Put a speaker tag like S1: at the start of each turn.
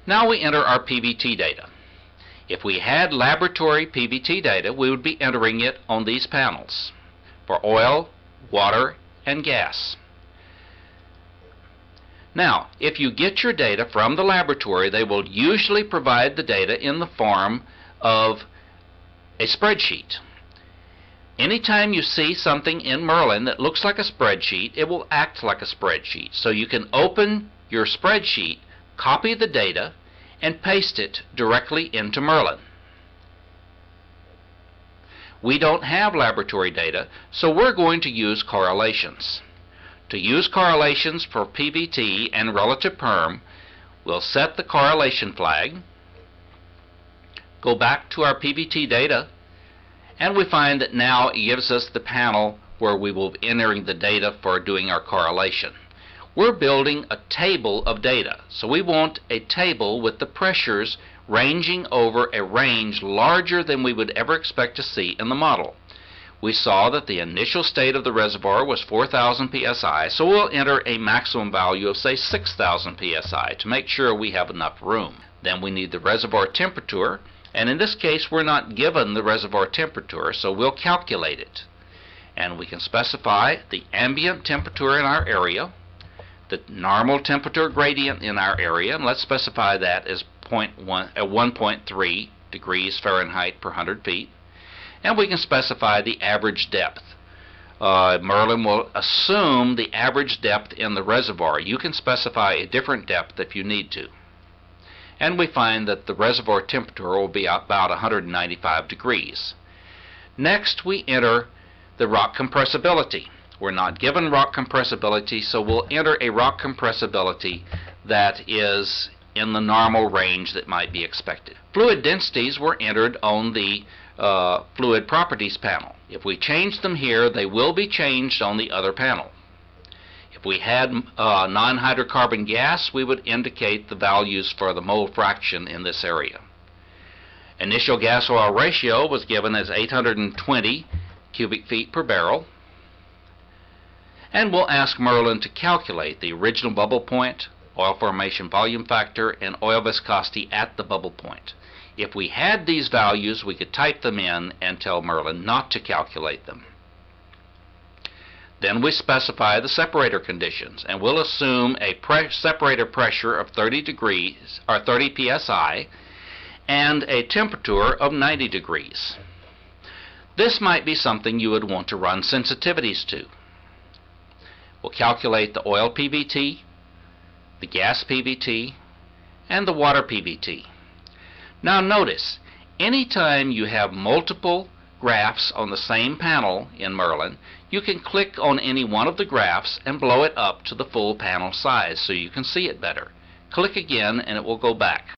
S1: Now we enter our PVT data. If we had laboratory PVT data, we would be entering it on these panels for oil, water, and gas. Now, if you get your data from the laboratory, they will usually provide the data in the form of a spreadsheet. Anytime you see something in Merlin that looks like a spreadsheet, it will act like a spreadsheet. So you can open your spreadsheet, copy the data, and paste it directly into Merlin. We don't have laboratory data, so we're going to use correlations. To use correlations for PVT and relative perm, we'll set the correlation flag, go back to our PVT data, and we find that now it gives us the panel where we will be entering the data for doing our correlation. We're building a table of data, so we want a table with the pressures ranging over a range larger than we would ever expect to see in the model. We saw that the initial state of the reservoir was 4,000 psi, so we'll enter a maximum value of, say, 6,000 psi to make sure we have enough room. Then we need the reservoir temperature, and in this case we're not given the reservoir temperature, so we'll calculate it. And we can specify the ambient temperature in our area, the normal temperature gradient in our area, and let's specify that as 1.3 degrees Fahrenheit per 100 feet. And we can specify the average depth. Merlin will assume the average depth in the reservoir. You can specify a different depth if you need to. And we find that the reservoir temperature will be about 195 degrees. Next, we enter the rock compressibility. We're not given rock compressibility, so we'll enter a rock compressibility that is in the normal range that might be expected. Fluid densities were entered on the fluid properties panel. If we change them here, they will be changed on the other panel. If we had non-hydrocarbon gas, we would indicate the values for the mole fraction in this area. Initial gas-oil ratio was given as 820 cubic feet per barrel. And we'll ask Merlin to calculate the original bubble point, oil formation volume factor, and oil viscosity at the bubble point. If we had these values, we could type them in and tell Merlin not to calculate them. Then we specify the separator conditions, and we'll assume a separator pressure of 30 degrees or 30 psi and a temperature of 90 degrees. This might be something you would want to run sensitivities to. We'll calculate the oil PVT, the gas PVT, and the water PVT. Now notice, anytime you have multiple graphs on the same panel in Merlin, you can click on any one of the graphs and blow it up to the full panel size so you can see it better. Click again and it will go back.